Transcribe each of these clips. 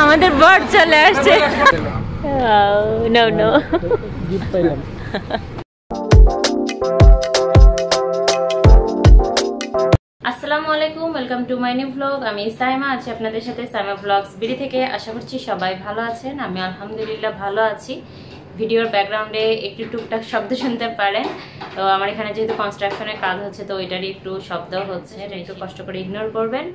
আমাদের বর চলে আসছে। নো নো আসসালামু আলাইকুম, welcome to my new blog. আমি সাইমা আছি আপনাদের সাথে সাইমা ব্লগস বিডি থেকে। আশা করছি সবাই ভালো আছেন। আমি আলহামদুলিল্লাহ ভালো আছি। ভিডিওর ব্যাকগ্রাউন্ডে একটু টুকটাক শব্দ শুনতে পারেন। তো আমার এখানে যেহেতু কনস্ট্রাকশনের কাজ হচ্ছে, তো ওইটারই একটু শব্দ হচ্ছে, এটা একটু কষ্ট করে ইগনোর করবেন।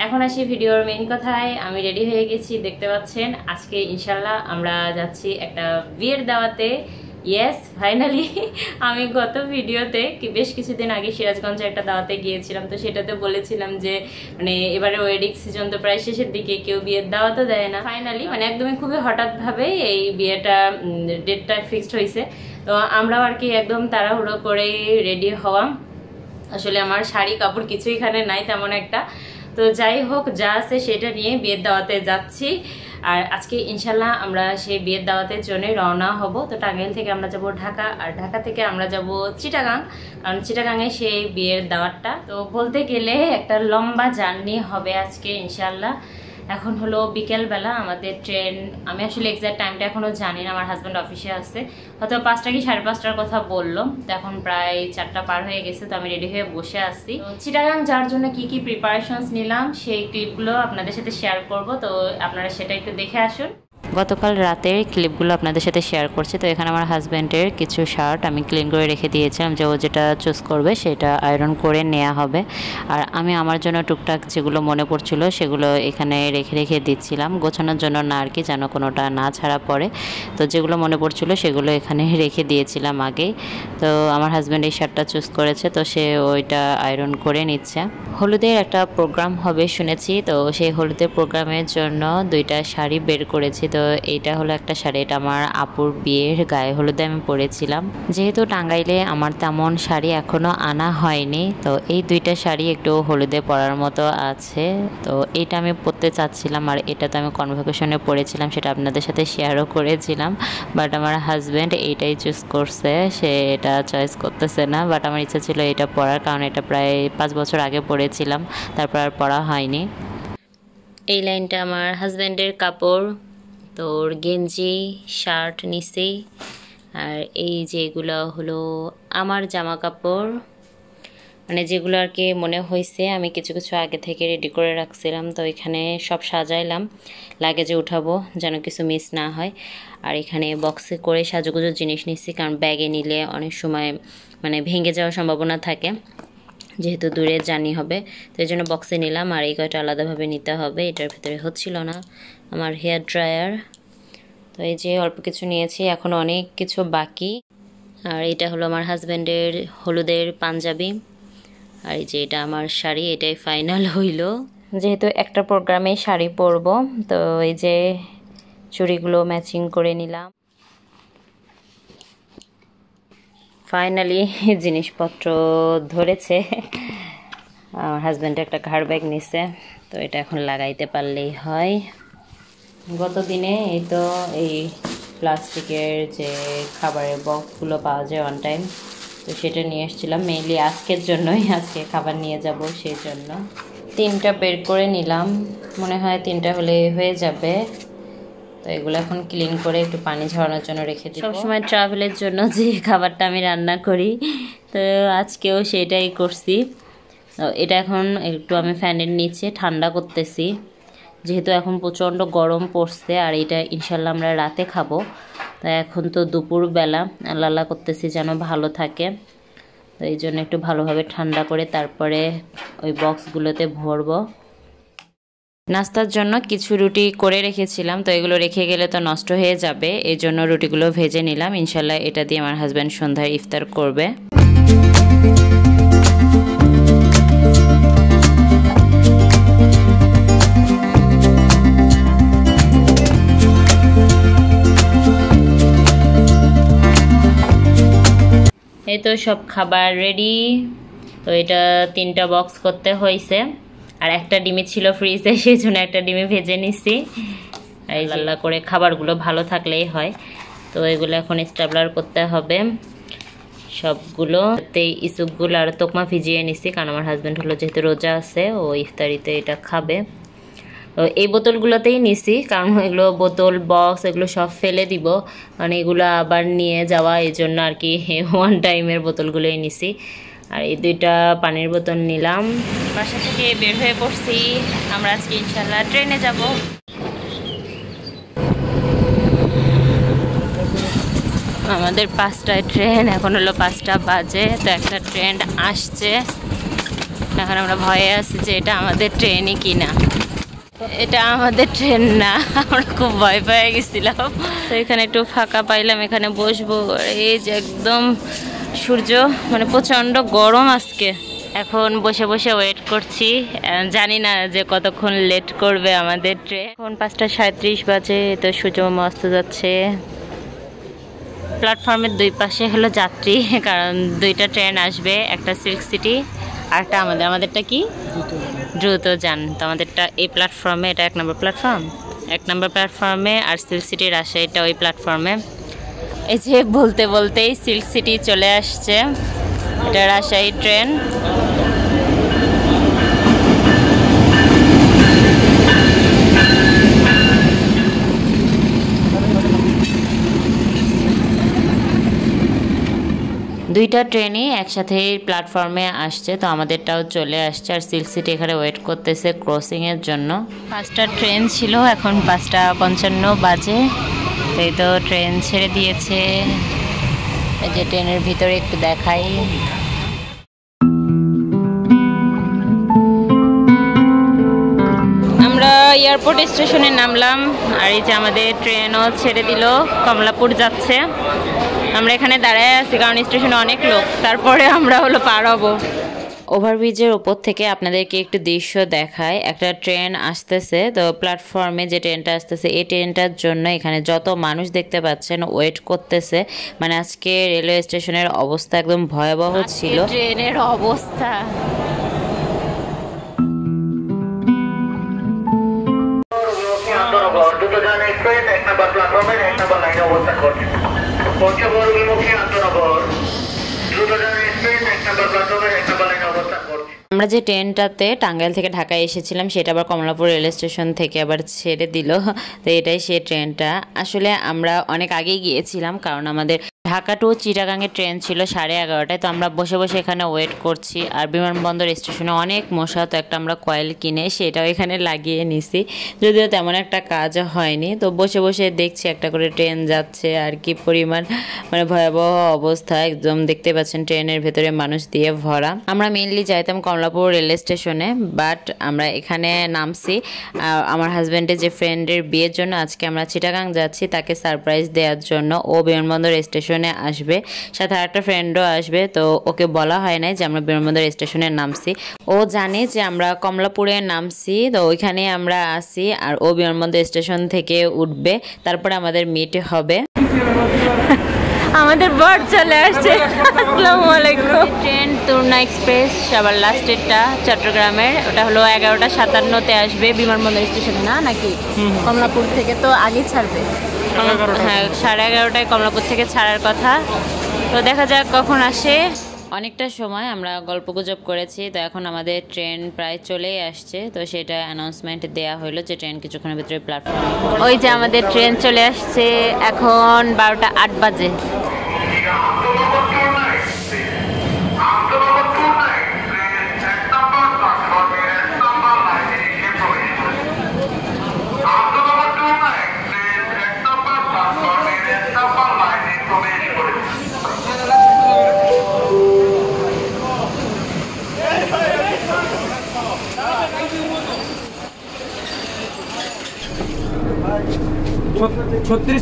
এখন আসি ভিডিওর মেইন কথায়। আমি রেডি হয়ে গেছি, দেখতে পাচ্ছেন। আজকে ইনশাল্লাহ আমরা যাচ্ছি একটা বিয়ের দাওয়াতে। ইয়েস, ফাইনালি আমি গত ভিডিওতে বেশ কিছুদিন আগে সিরাজগঞ্জে একটা দাওয়াতে গিয়েছিলাম, তো সেটাতে বলেছিলাম যে মানে এবারে ওয়েডিং সিজন তো প্রায় শেষের দিকে, কেউ বিয়ের দাওয়াতও দেয় না। ফাইনালি মানে একদমই খুবই হঠাৎভাবে এই বিয়েটা ডেটটা ফিক্সড হয়েছে। তো আমরাও আর কি একদম তাড়াহুড়ো করে রেডি হওয়া। আসলে আমার শাড়ি কাপড় কিছু এখানে নাই তেমন একটা। তো যাই হোক, যা আছে সেটা নিয়ে বিয়ের দাওয়াতে যাচ্ছি। আর আজকে ইনশাল্লাহ আমরা সেই বিয়ের দাওয়াতের জন্য রওনা হব। তো টাঙ্গাইল থেকে আমরা যাব ঢাকা, আর ঢাকা থেকে আমরা যাব চিটাগাং, কারণ চিটাগাংয়ে সেই বিয়ের দাওয়াতটা। তো বলতে গেলে একটা লম্বা জার্নি হবে আজকে ইনশাল্লাহ। এখন হলো বিকেলবেলা, আমাদের ট্রেন, আমি আসলে এক্সাক্ট টাইমটা এখনও জানি না, আমার হাজব্যান্ড অফিসে আছে, হয়তো 5টা কি 5:30টার কথা বললো। তো এখন প্রায় 4টা পার হয়ে গেছে, তো আমি রেডি হয়ে বসে আসছি। চিটাগাং যাওয়ার জন্য কি কি প্রিপারেশনস নিলাম সেই ক্লিপগুলো আপনাদের সাথে শেয়ার করব, তো আপনারা সেটা একটু দেখে আসুন। গতকাল রাতের ক্লিপগুলো আপনাদের সাথে শেয়ার করছি। তো এখানে আমার হাজব্যান্ডের কিছু শার্ট আমি ক্লিন করে রেখে দিয়েছিলাম, যে ও যেটা চুজ করবে সেটা আয়রন করে নেওয়া হবে। আর আমি আমার জন্য টুকটাক যেগুলো মনে পড়ছিল সেগুলো এখানে রেখে রেখে দিচ্ছিলাম, গোছানোর জন্য না আর কি, যেন কোনোটা না ছাড়া পড়ে। তো যেগুলো মনে পড়ছিল সেগুলো এখানে রেখে দিয়েছিলাম আগেই। তো আমার হাজব্যান্ড এই শার্টটা চুজ করেছে, তো সে ওইটা আয়রন করে নিচ্ছে। হলুদের একটা প্রোগ্রাম হবে শুনেছি, তো সেই হলুদের প্রোগ্রামের জন্য 2টা শাড়ি বের করেছি। তো এইটা হলো একটা শাড়ি, এটা আমার আপুর বিয়ের গায়ে হলুদে আমি পরেছিলাম। যেহেতু টাঙ্গাইলে আমার তেমন শাড়ি এখনো আনা হয়নি, তো এই 2টা শাড়ি একটু হলুদে পরার মতো আছে। তো এইটা আমি পরতে চাচ্ছিলাম, আর এটা তো আমি কনভোকেশনে পরেছিলাম, সেটা আপনাদের সাথে শেয়ারও করেছিলাম। বাট আমার হাজব্যান্ড এইটাই চুজ করছে, সে এটা চয়েস করতেছে না। বাট আমার ইচ্ছা ছিল এটা পরার, কারণ এটা প্রায় 5 বছর আগে পরেছিলাম, তারপর আর পরা হয়নি। এই লাইনটা আমার হাজব্যান্ডের কাপড়, তোর গেঞ্জি শার্ট নিচে, আর এই যেগুলো হলো আমার জামা কাপড়, মানে যেগুলো আর কি মনে হয়েছে আমি কিছু কিছু আগে থেকে রেডি করে রাখছিলাম। তো এখানে সব সাজাইলাম, লাগেজে উঠাবো যেন কিছু মিস না হয়। আর এখানে বক্সে করে সাজুগুজো জিনিস নিচ্ছি, কারণ ব্যাগে নিলে অনেক সময় মানে ভেঙে যাওয়ার সম্ভাবনা থাকে, যেহেতু দূরে জার্নি হবে। তো এই জন্য বক্সে নিলাম, আর এই কয়টা আলাদাভাবে নিতে হবে। এটার ভিতরে হচ্ছিল না আমার হেয়ার ড্রায়ার। তো এই যে অল্প কিছু নিয়েছি, এখন অনেক কিছু বাকি। আর এটা হলো আমার হাজব্যান্ডের হলুদের পাঞ্জাবি, আর এই যে এটা আমার শাড়ি। এটাই ফাইনাল হইল, যেহেতু একটা প্রোগ্রামে শাড়ি পরবো। তো এই যে চুড়িগুলো ম্যাচিং করে নিলাম। ফাইনালি জিনিসপত্র ধরেছে। আমার হাজব্যান্ড একটা ঘাড় ব্যাগ নিছে, তো এটা এখন লাগাইতে পারলেই হয়। গত দিনে এই তো এই প্লাস্টিকের যে খাবারের বক্সগুলো পাওয়া যায় অন টাইম, তো সেটা নিয়ে এসেছিলাম মেইনলি আজকের জন্যই, আজকে খাবার নিয়ে যাব সেই জন্য। 3টা বের করে নিলাম, মনে হয় 3টা হলে হয়ে যাবে। তো এগুলো এখন ক্লিন করে একটু পানি ঝরানোর জন্য রেখে দিই। সবসময় ট্রাভেলের জন্য যে খাবারটা আমি রান্না করি, তো আজকেও সেটাই করছি। এটা এখন একটু আমি ফ্যানের নিচে ঠান্ডা করতেছি, যেহেতু এখন প্রচণ্ড গরম পড়ছে। আর এটা ইনশাল্লাহ আমরা রাতে খাবো, তো এখন তো দুপুরবেলা আল্লাহ করতেছি যেন ভালো থাকে। তো এই জন্য একটু ভালোভাবে ঠান্ডা করে তারপরে ওই বক্সগুলোতে ভরবো। নাস্তার জন্য কিছু রুটি করে রেখেছিলাম, তো এগুলো রেখে গেলে তো নষ্ট হয়ে যাবে, এই জন্য রুটিগুলো ভেজে নিলাম। ইনশাল্লাহ এটা দিয়ে আমার হাজব্যান্ড সন্ধ্যায় ইফতার করবে। এই তো সব খাবার রেডি। তো এটা 3টা বক্স করতে হয়েছে, আর একটা ডিমি ছিল ফ্রিজে, সেই জন্য একটা ডিমি ভেজে নিছি। এই আল্লাহ করে খাবারগুলো ভালো থাকলেই হয়। তো এগুলো এখন স্টেবলার করতে হবে সবগুলো। ইসুপগুলো আর তোকমা ভিজিয়ে নিছি, কারণ আমার হাজব্যান্ড হলো যেহেতু রোজা আছে, ও ইফতারিতে এটা খাবে। তো এই বোতলগুলোতেই নিছি, কারণ এগুলো বোতল বক্স এগুলো সব ফেলে দিব, মানে এগুলো আবার নিয়ে যাওয়া, এই জন্য আর কি ওয়ান টাইমের বোতলগুলোই নিছি। আর এই 2টা পানির বোতল নিলাম। বাসা থেকে বের হয়ে পড়ছি, আমরা আজকে ইনশাল্লাহ ট্রেনে যাব। আমাদের 5টায় ট্রেন, এখন হলো 5টা বাজে। তো একটা ট্রেন আসছে, এখন আমরা ভয়ে আছি যে এটা আমাদের ট্রেনই কিনা। এটা আমাদের ট্রেন না, আমরা খুব ভয় পেয়ে গেছিলাম। তো এখানে একটু ফাঁকা পাইলাম, এখানে বসবো। এই যে একদম সূর্য, মানে প্রচণ্ড গরম আজকে। এখন বসে বসে ওয়েট করছি, জানি না যে কতক্ষণ লেট করবে আমাদের ট্রেন। এখন 5টা 37 বাজে, তো সূর্য অস্ত যাচ্ছে। প্ল্যাটফর্মের 2 পাশে হলো যাত্রী, কারণ 2টা ট্রেন আসবে, একটা সিল্ক সিটি আর একটা আমাদেরটা কি দ্রুত যান। তো আমাদেরটা এই প্ল্যাটফর্মে, এটা 1 নম্বর প্ল্যাটফর্ম, 1 নম্বর প্ল্যাটফর্মে, আর সিল্ক সিটি রাজশাহীটা ওই প্ল্যাটফর্মে। এই যে বলতে বলতেই সিল্ক সিটি চলে আসছে, এটা রাজশাহী ট্রেন। দুইটা ট্রেনই একসাথে প্ল্যাটফর্মে আসছে, তো আমাদেরটাও চলে আসছে। আর সিল্ক সিটি এখানে ওয়েট করতেছে ক্রসিংয়ের জন্য। 5টা ট্রেন ছিল, এখন 5টা 55 বাজে। এই তো ট্রেন ছেড়ে দিয়েছে। এই যে ট্রেনের ভিতরে একটু দেখাই। আমরা এয়ারপোর্ট স্টেশনে নামলাম, আর এই যে আমাদের ট্রেনও ছেড়ে দিল, কমলাপুর যাচ্ছে। আমরা এখানে দাঁড়ায় আছি কারণ স্টেশনে অনেক লোক, তারপরে আমরা হলো পার হবো। ওভারব্রিজের ওপর থেকে আপনাদেরকে একটু দৃশ্য দেখায়। একটা ট্রেন আসতেছে, তো প্ল্যাটফর্মে যে ট্রেনটা আসতেছে এই ট্রেনটার জন্য এখানে যত মানুষ দেখতে পাচ্ছেন ওয়েট করতেছে। মানে আজকে রেলওয়ে স্টেশনের অবস্থা একদম ভয়াবহ ছিল। ট্রেনের অবস্থা আমরা যে ট্রেনটাতে টাঙ্গাইল থেকে ঢাকায় এসেছিলাম সেটা আবার কমলাপুর রেল স্টেশন থেকে আবার ছেড়ে দিল। তো এটাই সেই ট্রেনটা। আসলে আমরা অনেক আগেই গিয়েছিলাম, কারণ আমাদের ঢাকা টু চিটাগাংয়ের ট্রেন ছিল 11:30টায়। তো আমরা বসে বসে এখানে ওয়েট করছি। আর বিমানবন্দর স্টেশনে অনেক মশা, তো একটা আমরা কয়েল কিনে সেটাও এখানে লাগিয়ে নিছি, যদিও তেমন একটা কাজ হয়নি। তো বসে বসে দেখছি একটা করে ট্রেন যাচ্ছে, আর কি পরিমাণ মানে ভয়াবহ অবস্থা, একদম দেখতে পাচ্ছেন ট্রেনের ভেতরে মানুষ দিয়ে ভরা। আমরা মেইনলি যাইতাম কমলাপুর রেল স্টেশনে, বাট আমরা এখানে নামছি আমার হাজব্যান্ডের যে ফ্রেন্ডের বিয়ের জন্য। আজকে আমরা চিটাগাং যাচ্ছি তাকে সারপ্রাইজ দেওয়ার জন্য। ও বিমানবন্দর স্টেশনে আসবে, সাথে আরেকটা ফ্রেন্ডও আসবে। তো ওকে বলা হয় নাই যে আমরা বিমানবন্দর স্টেশনে নামছি, ও জানে যে আমরা কমলাপুরে নামছি, তো ওইখানে আমরা আসি। আর ও বিমানবন্দর স্টেশন থেকে উঠবে, তারপরে আমাদের মিট হবে। আমাদের বর চলে আসছে। আসসালামু আলাইকুম। ট্রেন তুর্না এক্সপ্রেস সবার লাস্টেরটা চট্টগ্রামের, ওটা হলো 11:57-তে আসবে বিমানবন্দর স্টেশনে, না নাকি কমলাপুর থেকে তো আগে ছাড়বে। হ্যাঁ, 11:30টায় কমলাপুর থেকে ছাড়ার কথা। তো দেখা যাক কখন আসে। অনেকটা সময় আমরা গল্পগুজব করেছি, তো এখন আমাদের ট্রেন প্রায় চলেই আসছে। তো সেটা অ্যানাউন্সমেন্ট দেওয়া হলো যে ট্রেন কিছুক্ষণের ভিতরে প্ল্যাটফর্মে। ওই যে আমাদের ট্রেন চলে আসছে, এখন 12টা 8 বাজে।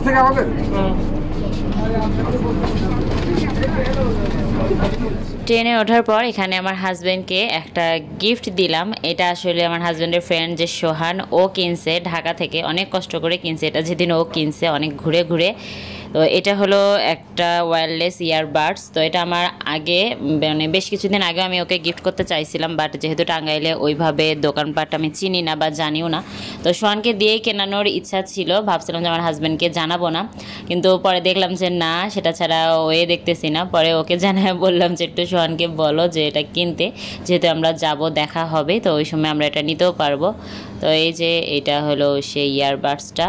থেকে হবে। ট্রেনে ওঠার পর এখানে আমার হাজব্যান্ডকে একটা গিফট দিলাম। এটা আসলে আমার হাজব্যান্ডের ফ্রেন্ড যে সোহান, ও কিনছে ঢাকা থেকে, অনেক কষ্ট করে কিনছে এটা। যেদিন ও কিনছে অনেক ঘুরে ঘুরে, তো এটা হলো একটা ওয়্যারলেস ইয়ারবাডস। তো এটা আমার আগে মানে বেশ কিছুদিন আগে আমি ওকে গিফট করতে চাইছিলাম, বাট যেহেতু টাঙ্গাইলে ওইভাবে দোকানপাট আমি চিনি না বা জানিও না, তো সোহানকে দিয়েই কেনানোর ইচ্ছা ছিল। ভাবছিলাম যে আমার হাজব্যান্ডকে জানাবো না, কিন্তু পরে দেখলাম যে না, সেটা ছাড়া ওয়ে দেখতেছি না। পরে ওকে জানায় বললাম যে একটু সোহানকে বলো যে এটা কিনতে, যেহেতু আমরা যাব, দেখা হবে, তো ওই সময় আমরা এটা নিতেও পারবো। তো এই যে এটা হলো সেই ইয়ারবাডসটা।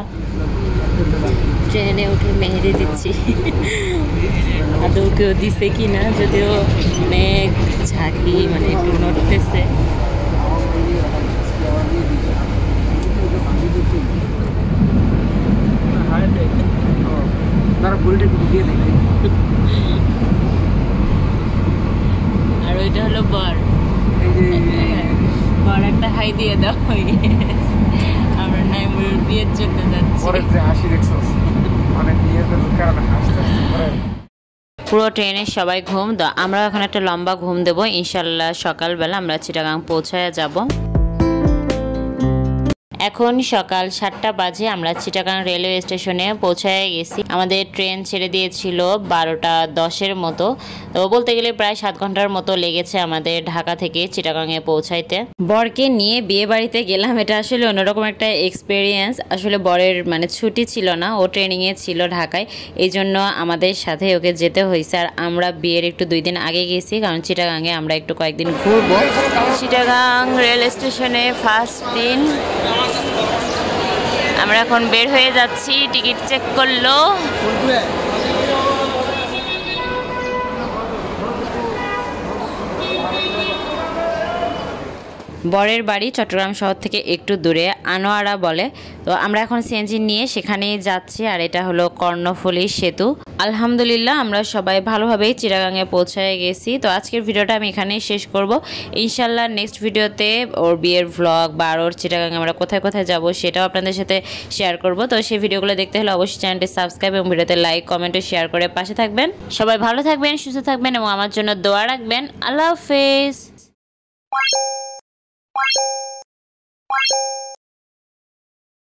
ট্রেনে উঠে মেহেদি দিচ্ছি, আদৌ কেউ দিছে কি না, যদিও অনেক ঝাঁকি, মানে একটু নড়তেছে। আর ওইটা হলো বর, বর একটা হাই দিয়ে দাও। আমরা নাইমুর বিয়ের জন্য যাচ্ছি। পুরো ট্রেনের সবাই ঘুম, তো আমরা এখন একটা লম্বা ঘুম দেবো। ইনশাল্লাহ সকালবেলা আমরা চিটাগাং পৌঁছায় যাব। এখন সকাল 7টা বাজে, আমরা চিটাগাং রেলওয়ে স্টেশনে পৌঁছায় গেছি। আমাদের ট্রেন ছেড়ে দিয়েছিল 12টা 10-এর মতো, তো বলতে গেলে প্রায় 7 ঘন্টার মতো লেগেছে আমাদের ঢাকা থেকে চিটাগাংয়ে পৌঁছাইতে। বরকে নিয়ে বিয়ে বাড়িতে গেলাম, এটা আসলে অন্যরকম একটা এক্সপিরিয়েন্স। আসলে বরের মানে ছুটি ছিল না, ও ট্রেনিংয়ে ছিল ঢাকায়, এই জন্য আমাদের সাথে ওকে যেতে হয়েছে। আর আমরা বিয়ের একটু 2 দিন আগে গেছি, কারণ চিটাগাংয়ে আমরা একটু কয়েকদিন ঘুরবো। চিটাগাং রেল স্টেশনে ফার্স্ট দিন, আমরা এখন বের হয়ে যাচ্ছি। টিকিট চেক করলো। বরের বাড়ি চট্টগ্রাম শহর থেকে একটু দূরে, আনোয়ারা বলে। তো আমরা এখন সিএনজি নিয়ে সেখানেই যাচ্ছি। আর এটা হলো কর্ণফুলী সেতু। আলহামদুলিল্লাহ আমরা সবাই ভালোভাবেই চিটাগাংয়ে পৌঁছায় গেছি। তো আজকের ভিডিওটা আমি এখানেই শেষ করব। ইনশাল্লাহ নেক্সট ভিডিওতে ওর বিয়ের ভ্লগ বা ওর চিটাগাংয়ে আমরা কোথায় কোথায় যাব সেটাও আপনাদের সাথে শেয়ার করব। তো সেই ভিডিওগুলো দেখতে হলে অবশ্যই চ্যানেলটি সাবস্ক্রাইব এবং ভিডিওতে লাইক, কমেন্ট ও শেয়ার করে পাশে থাকবেন। সবাই ভালো থাকবেন, সুস্থ থাকবেন এবং আমার জন্য দোয়া রাখবেন। আল্লাহ হাফেজ।